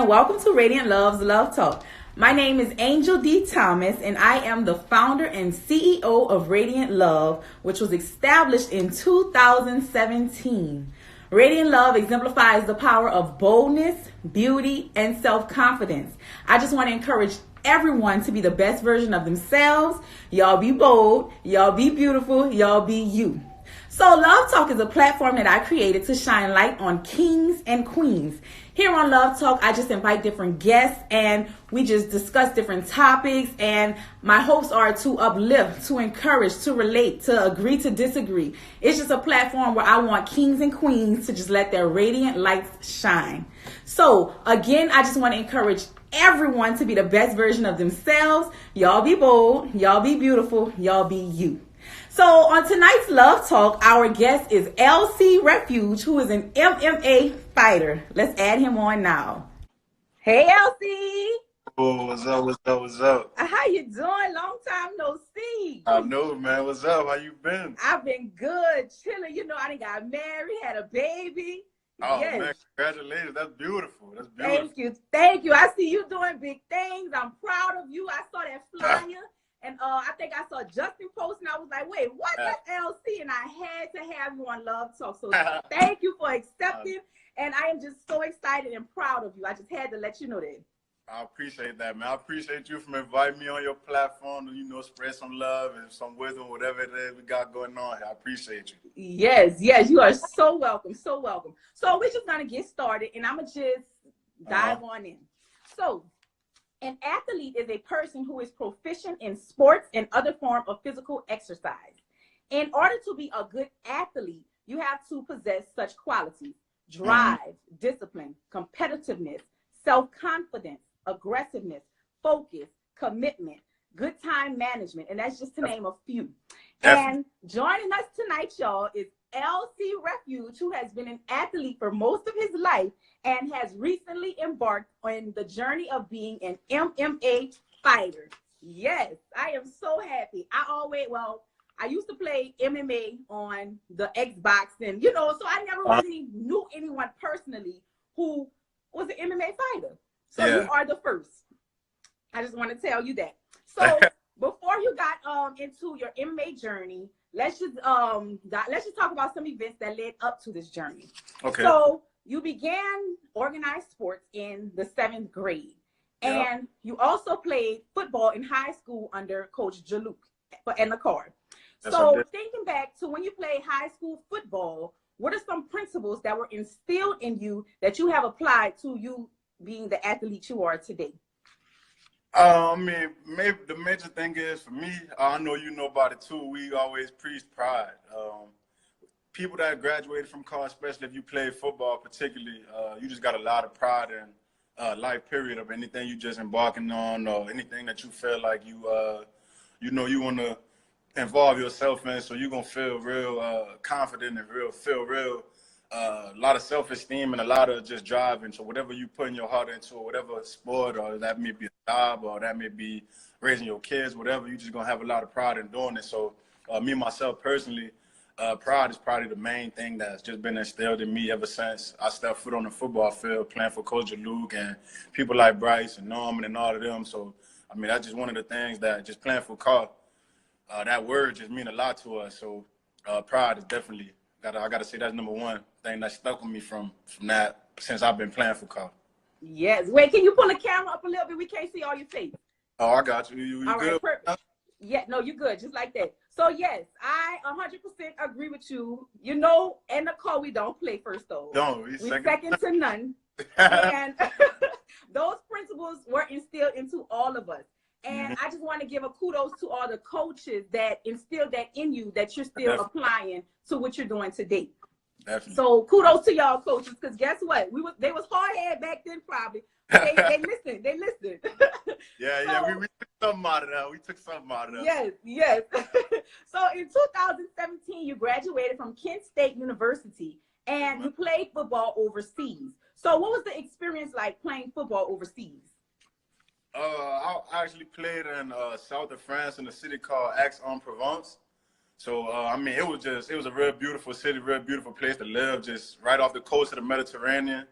and welcome to Radiant Love's Love Talk. My name is Angel D. Thomas, and I am the founder and CEO of Radiant Love, which was established in 2017. Radiant Love exemplifies the power of boldness, beauty, and self-confidence. I just want to encourage everyone to be the best version of themselves. Y'all be bold, y'all be beautiful, y'all be you. So Love Talk is a platform that I created to shine light on kings and queens. Here on Love Talk, I just invite different guests and we just discuss different topics, and my hopes are to uplift, to encourage, to relate, to agree, to disagree. It's just a platform where I want kings and queens to just let their radiant lights shine. So again, I just want to encourage everyone to be the best version of themselves. Y'all be bold, y'all be beautiful, y'all be you. So on tonight's Love Talk, our guest is Elcee Refuge, who is an MMA fighter. Let's add him on now. Hey, Elcee. Oh, what's up, what's up, what's up? How you doing? Long time no see. I know, man. What's up? How you been? I've been good, chilling. You know, I done got married, had a baby. Oh, yes. Man, congratulations. That's beautiful. That's beautiful. Thank you. Thank you. I see you doing big things. I'm proud of you. I saw that flyer. And I think I saw Justin posting. I was like, wait, what? That's Elcee. And I had to have you on Love Talk. So thank you for accepting. And I am just so excited and proud of you. I just had to let you know that. I appreciate that, man. I appreciate you for inviting me on your platform to, spread some love and some wisdom, whatever it is we got going on here. I appreciate you. Yes, you are so welcome, so welcome. So we're just going to get started, and I'm going to just dive on in. So an athlete is a person who is proficient in sports and other form of physical exercise. In order to be a good athlete, you have to possess such qualities: drive, discipline, competitiveness, self-confidence, aggressiveness, focus, commitment, good time management, and that's just to name a few. And joining us tonight, y'all, is Elcee Refuge, who has been an athlete for most of his life and has recently embarked on the journey of being an MMA fighter. Yes, I am so happy. I used to play MMA on the Xbox, and so I never really knew anyone personally who was an MMA fighter. So you are the first. I just want to tell you that. So before you got into your MMA journey, let's just talk about some events that led up to this journey. Okay. So you began organized sports in the 7th grade, and you also played football in high school under Coach Jaluk and the card. So thinking back to when you played high school football, what are some principles that were instilled in you that you have applied to you being the athlete you are today? Maybe the major thing is for me, I know you know about it too, we always preach pride. People that graduated from college, especially if you play football particularly, you just got a lot of pride in life, period, of anything you just embarking on or anything that you feel like you want to involve yourself in, so you're going to feel real confident and feel real a lot of self-esteem and a lot of just drive into whatever you putting your heart into, or whatever sport, or that may be a job, or that may be raising your kids, whatever. You just gonna have a lot of pride in doing it. So me myself personally, pride is probably the main thing that's just been instilled in me ever since I stepped foot on the football field playing for Coach Luke and people like Bryce and Norman and all of them. So that's just one of the things that just playing for Carl, that word just mean a lot to us. So pride is definitely I gotta say that's number one thing that stuck with me from that since I've been playing for Carl. Yes. Wait, can you pull the camera up a little bit? We can't see all your face. Oh, I got you. You all good? Right, yeah, no, you're good. Just like that. So yes, I 100% agree with you. In the call we don't play first though. No, we second to none. And those principles were instilled into all of us. And I just want to give a kudos to all the coaches that instilled that in you, that you're still applying to what you're doing today. Definitely. So kudos to y'all coaches, because guess what? They was hard head back then probably. They listened. They listened. We took something out of that. We took something out of that. Yes. So in 2017, you graduated from Kent State University and you played football overseas. So what was the experience like playing football overseas? I actually played in south of France in a city called Aix-en-Provence. So, it was a real beautiful city, real beautiful place to live, just right off the coast of the Mediterranean.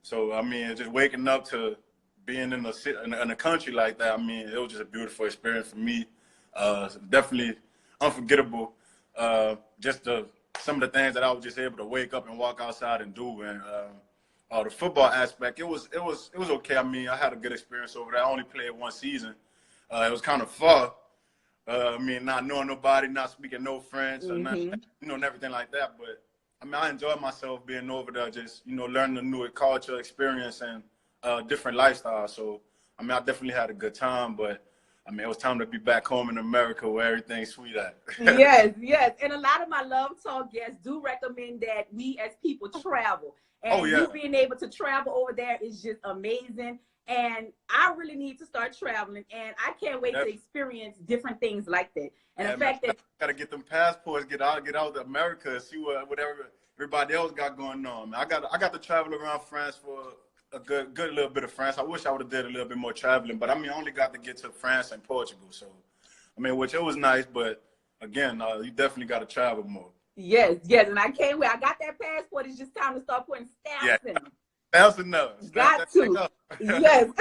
So I mean, just waking up to being in a country like that, I mean, it was just a beautiful experience for me. Definitely unforgettable. Just some of the things that I was just able to wake up and walk outside and do, and the football aspect, it was okay. I mean, I had a good experience over there. I only played one season. It was kind of far. I mean, not knowing nobody, not speaking no French, or nothing, and everything like that. But I mean, I enjoyed myself being over there, just learning a new culture, experience, and different lifestyle. So I mean, I definitely had a good time. But I mean, it was time to be back home in America where everything's sweet at. Yes. And a lot of my Love Talk guests do recommend that we as people travel. And you being able to travel over there is just amazing. And I really need to start traveling. And I can't wait to experience different things like that. And the fact that gotta get them passports, get out to America and see whatever everybody else got going on. Man, I got to travel around France for a good little bit of France. I wish I would have did a little bit more traveling, but I mean, I only got to get to France and Portugal. So, I mean, which it was nice, but again, you definitely got to travel more. Yes, and I can't wait. I got that passport. It's just time to start putting stamps in. Stamps enough. Got to. Yes.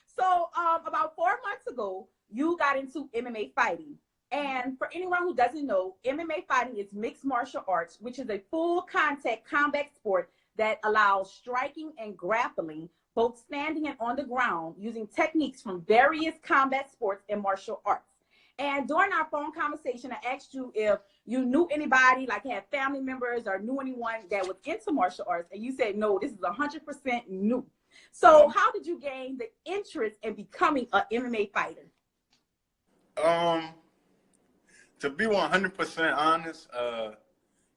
So, about 4 months ago, you got into MMA fighting. And for anyone who doesn't know, MMA fighting is mixed martial arts, which is a full contact combat sport that allows striking and grappling, both standing and on the ground, using techniques from various combat sports and martial arts. And during our phone conversation, I asked you if you knew anybody, like had family members or knew anyone that was into martial arts. And you said, no, this is 100% new. So how did you gain the interest in becoming an MMA fighter? To be 100% honest,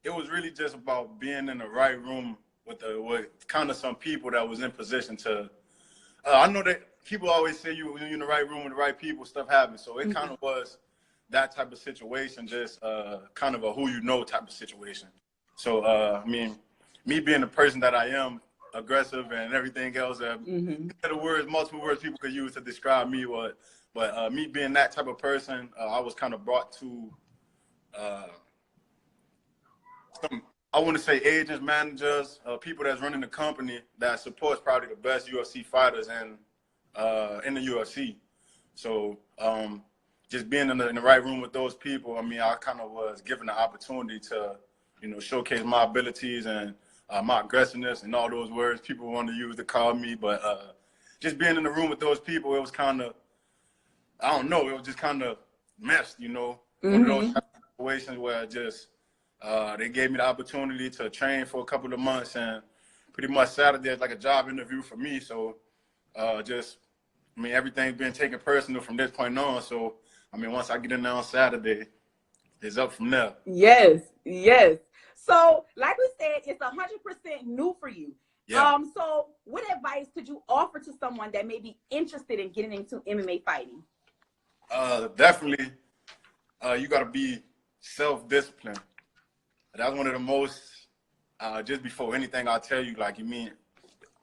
it was really just about being in the right room with kind of some people that was in position to. I know that people always say when you're in the right room with the right people, stuff happens. So it kind of was that type of situation, just kind of a who you know type of situation. So I mean, me being the person that I am, aggressive and everything else, multiple words people could use to describe me, but me being that type of person, I was kind of brought to some, I want to say agents, managers, people that's running the company that supports probably the best UFC fighters in the UFC. So just being in the right room with those people, I mean, I kind of was given the opportunity to, showcase my abilities and my aggressiveness and all those words people want to use to call me. But just being in the room with those people, it was kind of, I don't know, it was just kind of messed, one of those situations where just they gave me the opportunity to train for a couple of months, and pretty much Saturday is like a job interview for me. So everything's been taken personal from this point on. So, I mean, once I get in there on Saturday, it's up from there. Yes. So, like we said, it's 100% new for you. Yeah. So what advice could you offer to someone that may be interested in getting into MMA fighting? Definitely, you got to be self-disciplined. That's one of the most, just before anything I tell you, like,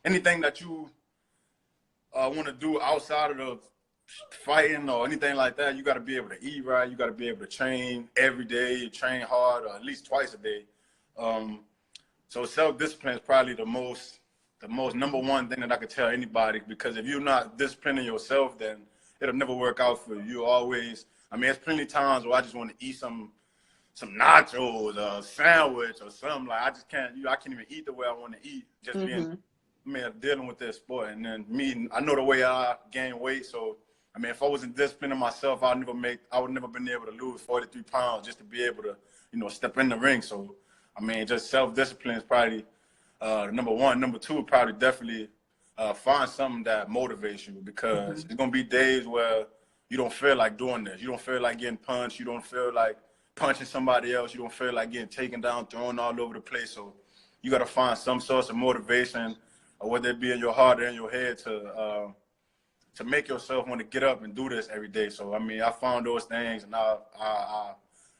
anything that you want to do outside of the fighting or anything like that, you got to be able to eat right. You got to be able to train every day, train hard, or at least twice a day. So self-discipline is probably the most number one thing that I could tell anybody, because if you're not disciplining yourself, then it'll never work out for you. You always, there's plenty of times where I just want to eat some nachos, a sandwich or something. Like, I just can't, I can't even eat the way I want to eat, just being, dealing with this sport. And then I know the way I gain weight. So, if I wasn't disciplining myself, I would never been able to lose 43 pounds just to be able to, step in the ring. So, just self-discipline is probably number one. Number two, probably definitely find something that motivates you, because it's going to be days where you don't feel like doing this. You don't feel like getting punched. You don't feel like punching somebody else. You don't feel like getting taken down, thrown all over the place. So you got to find some source of motivation, or whether it be in your heart or in your head, to make yourself want to get up and do this every day. So, I found those things, and I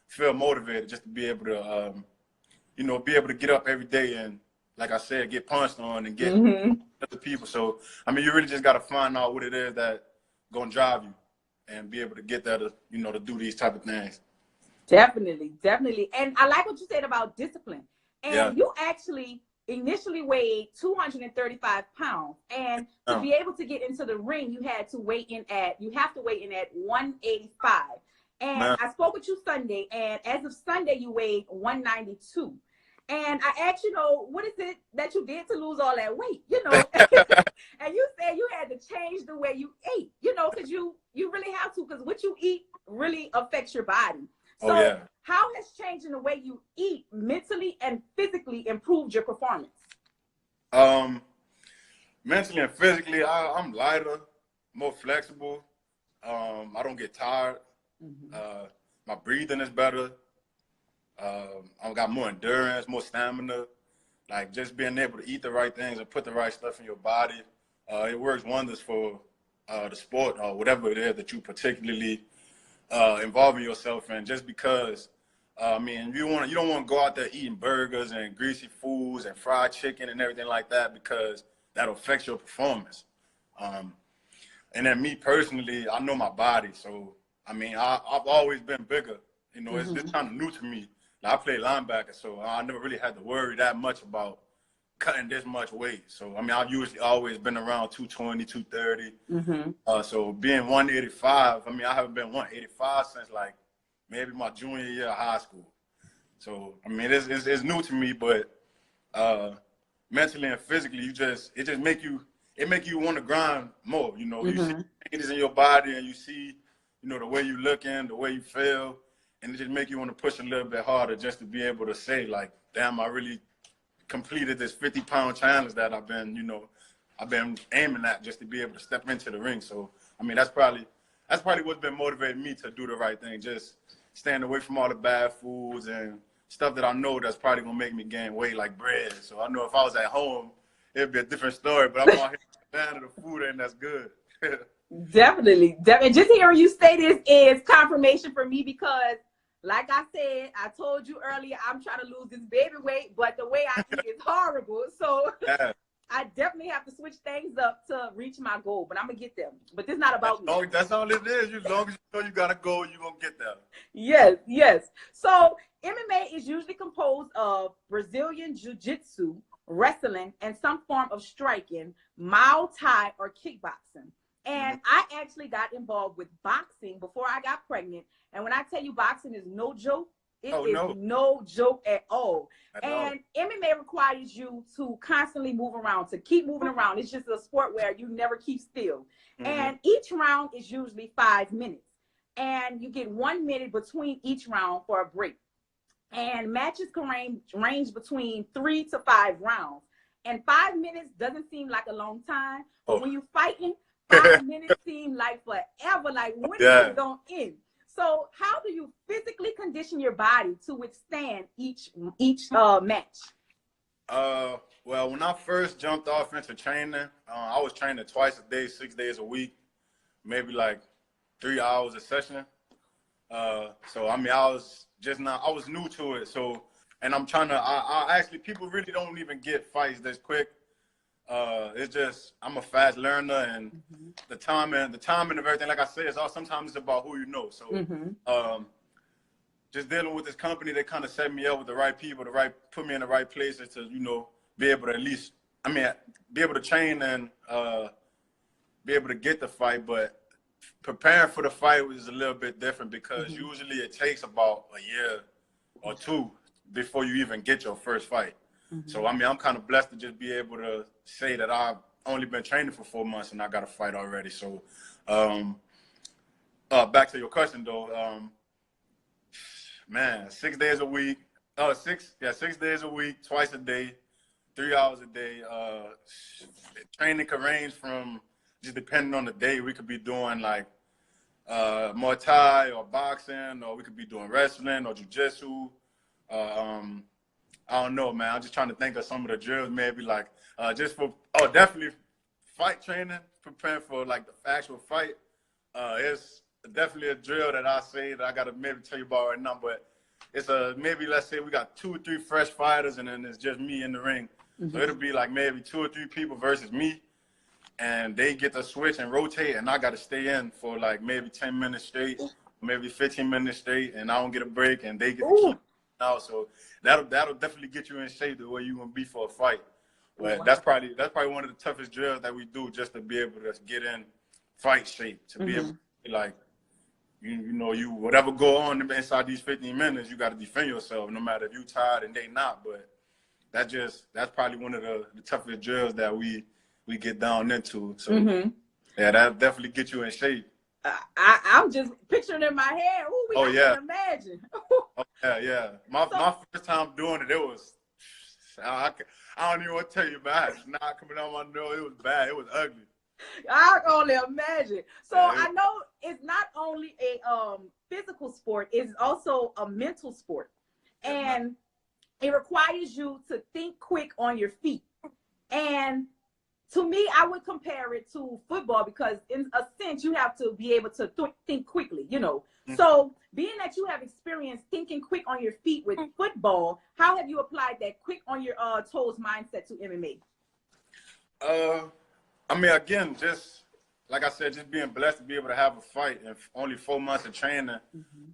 feel motivated just to be able to, be able to get up every day and, like I said, get punched on and get other people. So, you really just got to find out what it is that going to drive you and be able to get there to, to do these type of things. Definitely. And I like what you said about discipline. And you actually initially weighed 235 pounds. And to be able to get into the ring, you have to weigh in at 185. And I spoke with you Sunday, and as of Sunday, you weighed 192. And I asked, what is it that you did to lose all that weight? And you said you had to change the way you ate, because you really have to, because what you eat really affects your body. So how has changing the way you eat mentally and physically improved your performance? Mentally and physically, I'm lighter, more flexible. I don't get tired. My breathing is better. I've got more endurance, more stamina. Like just being able to eat the right things and put the right stuff in your body. It works wonders for the sport or whatever it is that you particularly involving yourself in. Just because, you don't want to go out there eating burgers and greasy foods and fried chicken and everything like that, because that affects your performance. And then me personally, I know my body, so I've always been bigger. It's kind of new to me. I played linebacker, so I never really had to worry that much about cutting this much weight. So, I've usually always been around 220, 230. So being 185, I haven't been 185 since like maybe my junior year of high school. So, it's new to me, but mentally and physically, it just make you want to grind more. You see changes in your body, and you see, the way you looking, the way you feel. And it just make you want to push a little bit harder just to be able to say, like, damn, I really completed this 50-pound challenge that I've been aiming at, just to be able to step into the ring. So, that's probably what's been motivating me to do the right thing, just staying away from all the bad foods and stuff that I know that's probably going to make me gain weight, like bread. So I know if I was at home, it'd be a different story, but I'm out here down to the food, and that's good. Definitely. Just hearing you say this is confirmation for me, because like I said, I told you earlier, I'm trying to lose this baby weight, but the way I eat is horrible. So I definitely have to switch things up to reach my goal, but I'm going to get there. But this is not about me. That's all it is. As long as you know you got a goal, you're going to get there. Yes. So MMA is usually composed of Brazilian Jiu-Jitsu, wrestling, and some form of striking, Muay Thai, or kickboxing. And I actually got involved with boxing before I got pregnant. And when I tell you boxing is no joke, it is no joke at all. And MMA requires you to constantly move around, to keep moving around. It's just a sport where you never keep still. And each round is usually 5 minutes. And you get 1 minute between each round for a break. And matches can range between 3 to 5 rounds. And 5 minutes doesn't seem like a long time. But when you're fighting, 5 minutes seem like forever. Like, when is it going to end? So how do you physically condition your body to withstand each match? Well, when I first jumped off into training, I was training twice a day, 6 days a week, maybe like 3 hours a session. So I was new to it. So, and I'm trying to, I actually, people really don't even get fights this quick. It's just, I'm a fast learner, and the timing of everything, like I said, sometimes it's about who you know. So, just dealing with this company, they kind of set me up with the right people, put me in the right places to, be able to at least, be able to train and be able to get the fight. But preparing for the fight was a little bit different, because usually it takes about a year or two before you even get your first fight. So, I'm kind of blessed to just be able to say that I've only been training for 4 months and I got a fight already. So, back to your question though, 6 days a week, 6 days a week, twice a day, 3 hours a day. Training could range from, just depending on the day, we could be doing like Muay Thai or boxing, or we could be doing wrestling or jiu-jitsu. I don't know, man. I'm just trying to think of some of the drills, maybe like definitely fight training, preparing for like the actual fight. It's definitely a drill that I say that I got to maybe tell you about right now, but it's maybe, let's say we got 2 or 3 fresh fighters, and then it's just me in the ring. So it'll be like maybe 2 or 3 people versus me, and they get to switch and rotate, and I got to stay in for like maybe 10 minutes straight, maybe 15 minutes straight, and I don't get a break, and they get to keep out. So that'll definitely get you in shape the way you want to be for a fight. But Wow. that's probably one of the toughest drills that we do, just to be able to get in fight shape, to be able to be like, you know, whatever go on inside these 15 minutes, you got to defend yourself, no matter if you tired and they not. But that's probably one of the toughest drills that we get down into. So yeah, that definitely get you in shape. I'm just picturing in my head. Ooh, I can imagine. Oh yeah. My first time doing it, was I don't even want to tell you, man. It's not coming out my nose. It was bad. It was ugly. I can only imagine. So I know it's not only a physical sport; it's also a mental sport, and it requires you to think quick on your feet. And to me, I would compare it to football because, in a sense, you have to be able to think quickly. You know. So, being that you have experience thinking quick on your feet with football, how have you applied that quick on your toes mindset to MMA? I mean, again, just like I said, just being blessed to be able to have a fight and only 4 months of training.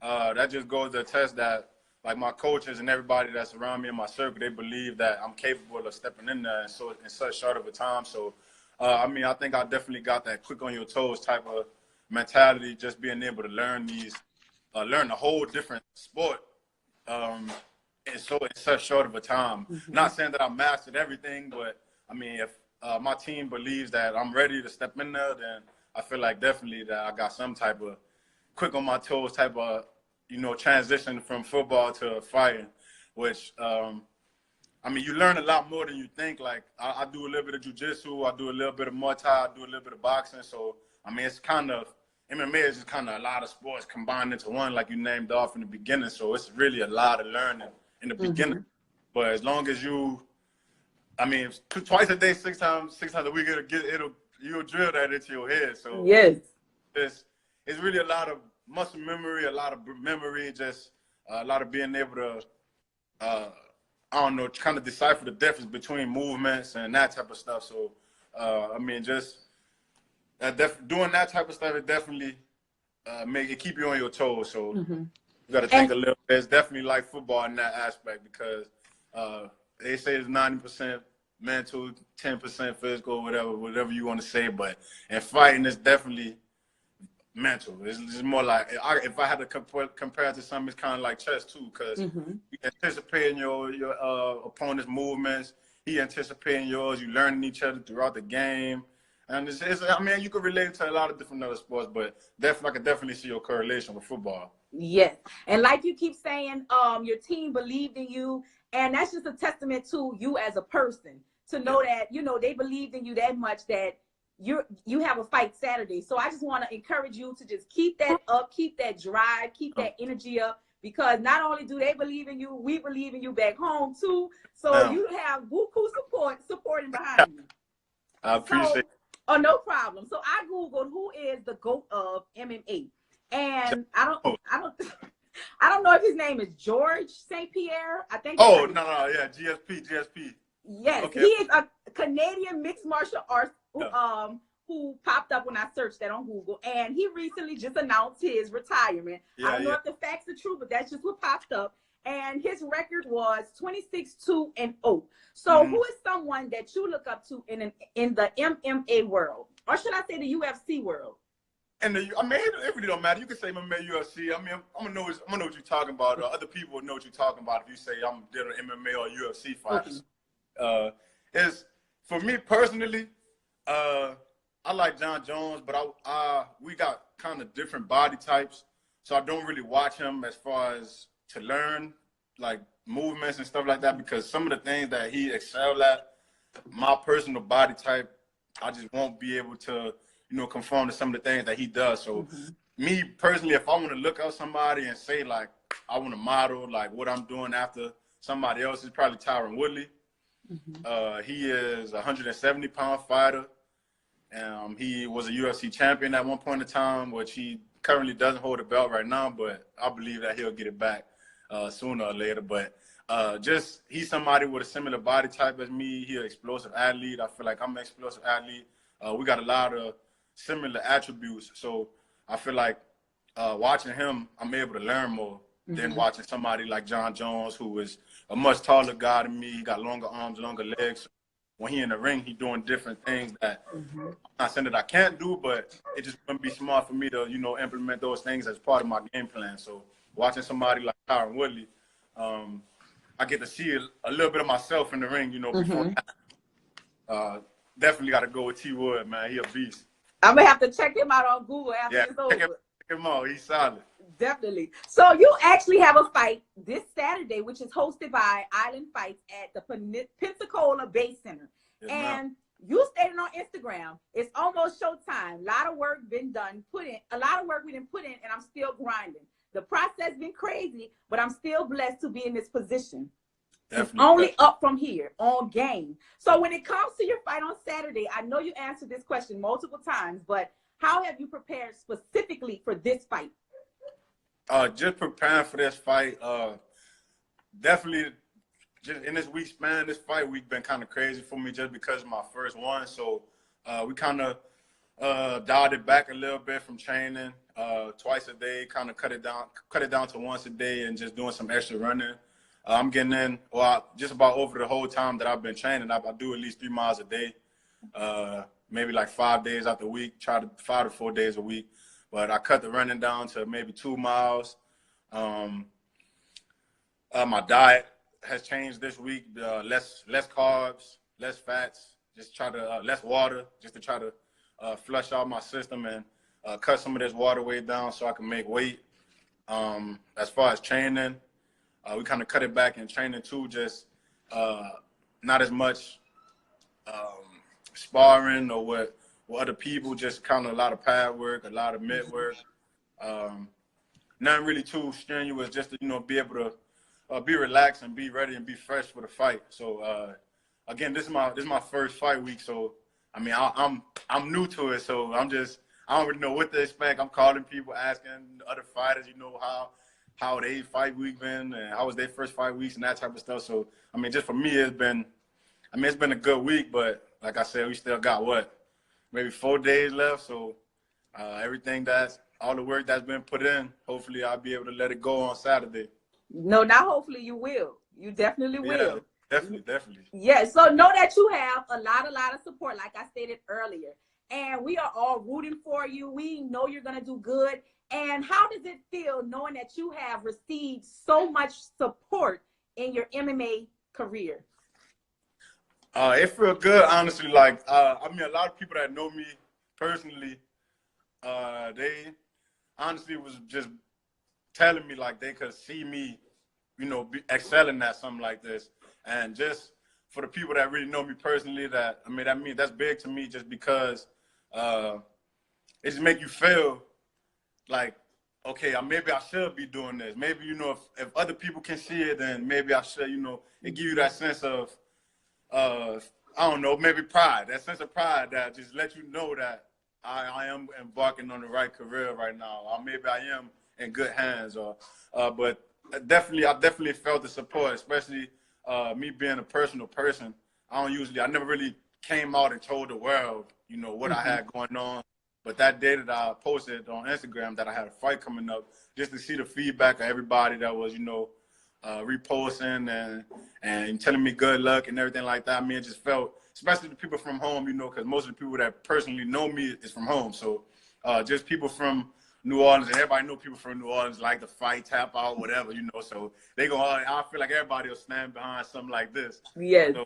That just goes to attest that, like, my coaches and everybody that's around me in my circle, they believe that I'm capable of stepping in there in such short of a time. So, I mean, I think I definitely got that quick on your toes type of mentality, just being able to learn learn a whole different sport in such short of a time. Not saying that I mastered everything, but I mean, if my team believes that I'm ready to step in there, then I feel like definitely that I got some type of quick on my toes type of, you know, transition from football to fighting, which, I mean, you learn a lot more than you think. Like, I do a little bit of jiu-jitsu, I do a little bit of Muay Thai, I do a little bit of boxing. So, I mean, it's kind of, MMA is just kind of a lot of sports combined into one, like you named off in the beginning. So it's really a lot of learning in the beginning. But as long as I mean, twice a day, 6 times a week, you'll drill that into your head. So yes, it's really a lot of muscle memory, a lot of memory, just a lot of being able to, I don't know, kind of decipher the difference between movements and that type of stuff. So, I mean, just doing that type of stuff, it definitely keep you on your toes. So you got to think a little bit. It's definitely like football in that aspect because they say it's 90% mental, 10% physical, whatever you want to say. But in fighting, it's definitely mental. It's more like, if I had to compare it to something, it's kind of like chess too, because you anticipating your opponent's movements, he anticipating yours, you learning each other throughout the game. And I mean, you could relate it to a lot of different other sports, but I can definitely see your correlation with football. Yes. And like you keep saying, your team believed in you. And that's just a testament to you as a person, to know that, you know, they believed in you that much that you have a fight Saturday. So I just want to encourage you to just keep that up, keep that drive, keep that energy up, because not only do they believe in you, we believe in you back home too. So you have buku supporting behind you. I appreciate it. Oh, no problem. So I Googled who is the GOAT of MMA. And I don't know if his name is George St. Pierre. I think. Oh, no, yeah, GSP. Yes, okay. He is a Canadian mixed martial arts who popped up when I searched that on Google, and he recently just announced his retirement. I don't know if the facts are true, but that's just what popped up. And his record was 26-2-0. So who is someone that you look up to in the MMA world, or should I say the UFC world? And I mean, it really don't matter. You can say MMA, UFC. I mean, I'm gonna know what you're talking about. Other people will know what you're talking about if you say I'm did an MMA or UFC fights. Is for me personally, I like John Jones, but we got kind of different body types, so I don't really watch him as far as to learn like movements and stuff like that, because some of the things that he excelled at, my personal body type, I just won't be able to, you know, conform to some of the things that he does. So me personally, if I want to look up somebody and say like I want to model like what I'm doing after somebody else, is probably Tyron Woodley. He is a 170-pound fighter. He was a UFC champion at one point in time, which he currently doesn't hold a belt right now, but I believe that he'll get it back sooner or later. But just he's somebody with a similar body type as me. He's an explosive athlete. I feel like I'm an explosive athlete. We got a lot of similar attributes. So I feel like watching him, I'm able to learn more than watching somebody like John Jones, who is a much taller guy than me. He got longer arms, longer legs. When he in the ring, he doing different things that I'm not saying that I can't do, but it just wouldn't be smart for me to, implement those things as part of my game plan. So watching somebody like Tyron Woodley, I get to see a little bit of myself in the ring, before that. Definitely got to go with T. Wood, man. He a beast. I'm going to have to check him out on Google after it's over. Check him out. He's solid. Definitely. So you actually have a fight this Saturday, which is hosted by Island Fights at the Pensacola Bay Center. Yes, and you stated on Instagram, it's almost showtime. A lot of work been done, a lot of work we didn't put in, and I'm still grinding. The process been crazy, but I'm still blessed to be in this position. Definitely. It's only up from here on game. So when it comes to your fight on Saturday, I know you answered this question multiple times, but how have you prepared specifically for this fight? Just preparing for this fight. Definitely, just in this week span, this fight week been kind of crazy for me just because of my first one. So we kind of dialed it back a little bit from training twice a day, kind of cut it down to once a day, and just doing some extra running. I'm getting in, just about over the whole time that I've been training, I do at least 3 miles a day, maybe like 5 days out the week, 5 to 4 days a week. But I cut the running down to maybe 2 miles. My diet has changed this week. Less carbs, less fats, just try to less water, just to try to flush out my system and cut some of this water weight down so I can make weight. As far as training, we kind of cut it back in training too, just not as much sparring or what other people, just kind of a lot of pad work, a lot of mid work. Nothing really too strenuous, just to, be able to be relaxed and be ready and be fresh for the fight. So again, this is my first fight week, so I mean I'm new to it, so I don't really know what to expect. I'm calling people, asking other fighters, how they fight week been and how was their first 5 weeks and that type of stuff. So I mean, just for me, it's been a good week, but like I said, we still got maybe 4 days left. So all the work that's been put in, hopefully I'll be able to let it go on Saturday. No, not hopefully, you will. You definitely will. Definitely. Yeah, so know that you have a lot of support, like I stated earlier. And we are all rooting for you. We know you're going to do good. And how does it feel knowing that you have received so much support in your MMA career? It feels good, honestly. Like, a lot of people that know me personally, they honestly was just telling me like they could see me, excelling at something like this. And just for the people that really know me personally, that's big to me, just because it just make you feel like, okay, maybe I should be doing this. Maybe, if other people can see it, then maybe I should, it give you that sense of, I don't know, maybe pride, that sense of pride that just let you know that I am embarking on the right career right now, or maybe I am in good hands. But I definitely felt the support, especially me being a personal person. I never really came out and told the world, what I had going on. But that day that I posted on Instagram that I had a fight coming up, just to see the feedback of everybody that was, reposting and telling me good luck and everything like that. I mean, it just felt, especially the people from home, because most of the people that personally know me is from home. So just people from New Orleans, and everybody know people from New Orleans like to fight, tap out, whatever, so they go, I feel like everybody will stand behind something like this. Yes. So,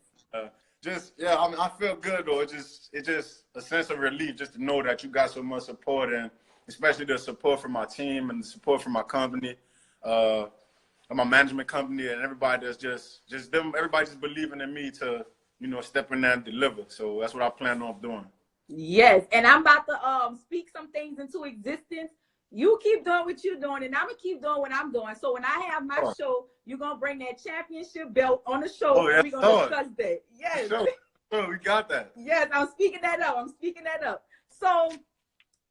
I feel good though. It's just a sense of relief just to know that you got so much support, and especially the support from my team and the support from my company, my management company, and everybody that's just them. Everybody just believing in me to step in there and deliver. So that's what I plan on doing. Yes, and I'm about to speak some things into existence. You keep doing what you're doing, and I'm gonna keep doing what I'm doing. So when I have my show, you're gonna bring that championship belt on the show, and we're gonna discuss that. Yes, sure, we got that. Yes, I'm speaking that up. So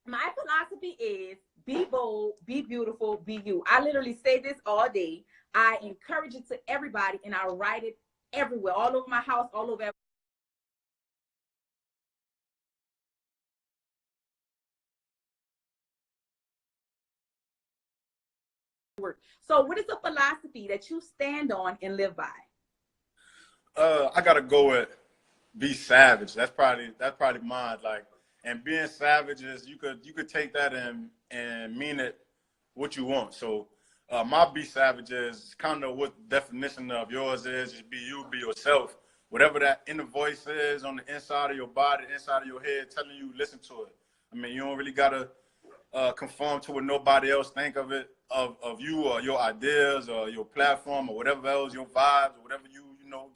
my philosophy is be bold, be beautiful, be you. I literally say this all day. I encourage it to everybody, and I write it everywhere, all over my house, all over. work. So what is a philosophy that you stand on and live by? I gotta go with be savage. That's probably mine. Like, and being savage is you could take that and mean it what you want. So my be savage is kind of what the definition of yours is. Just be you, be yourself. Whatever that inner voice is on the inside of your body, inside of your head, telling you, listen to it. I mean, you don't really gotta conform to what nobody else think of it, of you or your ideas or your platform or whatever else, your vibes or whatever you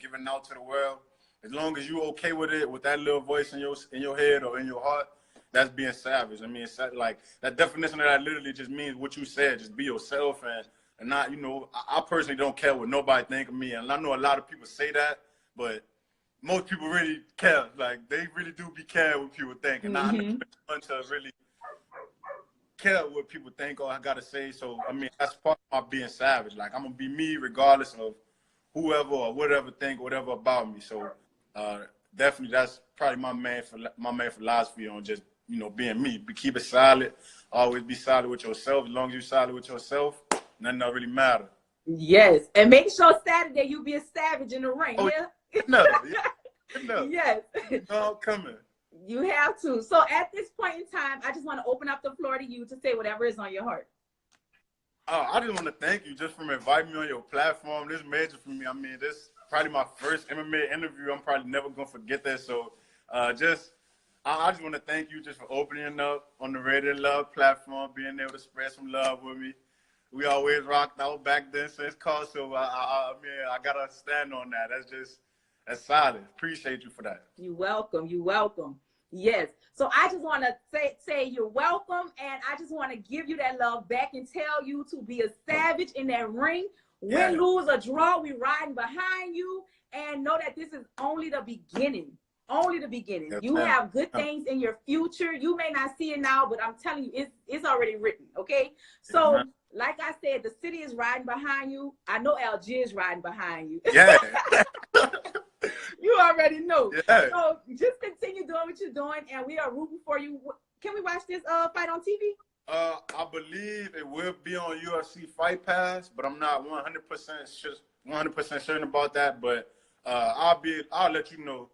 giving out to the world. As long as you okay with it, with that little voice in your head or in your heart, that's being savage. I mean, it's like that definition of that literally just means what you said. Just be yourself and not, I personally don't care what nobody think of me. And I know a lot of people say that, but most people really care. Like, they really do be caring what people think. And I never want to really care what people think or I gotta say. So, I mean, that's part of my being savage. Like, I'm gonna be me regardless of whoever or whatever think whatever about me. So definitely that's probably my main philosophy on just being me. Keep it solid. Always be solid with yourself. As long as you're solid with yourself, nothing else really matter. Yes, and make sure Saturday you be a savage in the ring. Oh, yeah. No. Yes. No, coming. You have to. So at this point in time, I just want to open up the floor to you to say whatever is on your heart. I just want to thank you just for inviting me on your platform. This is major for me. I mean, this is probably my first MMA interview. I'm probably never going to forget that. So I just want to thank you just for opening up on the Radio Love platform, being able to spread some love with me. We always rocked out back then since college. So I mean, I got to stand on that. That's solid. Appreciate you for that. You're welcome. You're welcome. Yes. So I just want to say you're welcome, and I just want to give you that love back and tell you to be a savage in that ring. Win, lose, or draw, we riding behind you, and know that this is only the beginning. Only the beginning. You have good things in your future. You may not see it now, but I'm telling you, it's already written. Okay. So like I said, the city is riding behind you. I know Elcee is riding behind you. Yeah. You already know. Yeah. So just continue doing what you're doing, and we are rooting for you. Can we watch this fight on TV? I believe it will be on UFC Fight Pass, but I'm not 100% certain about that. But I'll let you know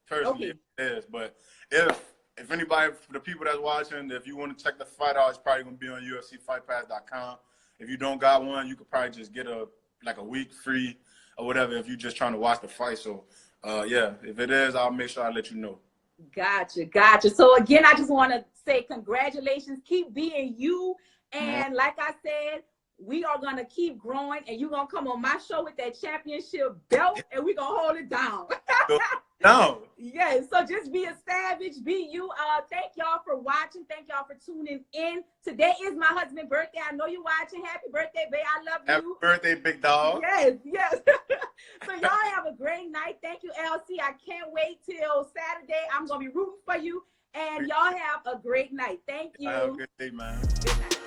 personally if it is. But if anybody, for the people that's watching, if you want to check the fight out, it's probably gonna be on UFCFightPass.com. If you don't got one, you could probably just get a week free or whatever if you're just trying to watch the fight. So yeah, if it is, I'll make sure I let you know. Gotcha. So again, I just want to say congratulations. Keep being you. And like I said, we are going to keep growing, and you're going to come on my show with that championship belt, and we're going to hold it down. No. Yes. So just be a savage, be you. Thank y'all for watching. Thank y'all for tuning in. Today is my husband's birthday. I know you're watching. Happy birthday, babe. I love you. Happy birthday, big dog. Yes. So y'all have a great night. Thank you, Elcee. I can't wait till Saturday. I'm going to be rooting for you. And y'all have a great night. Thank you. Have a good day, man. Good night.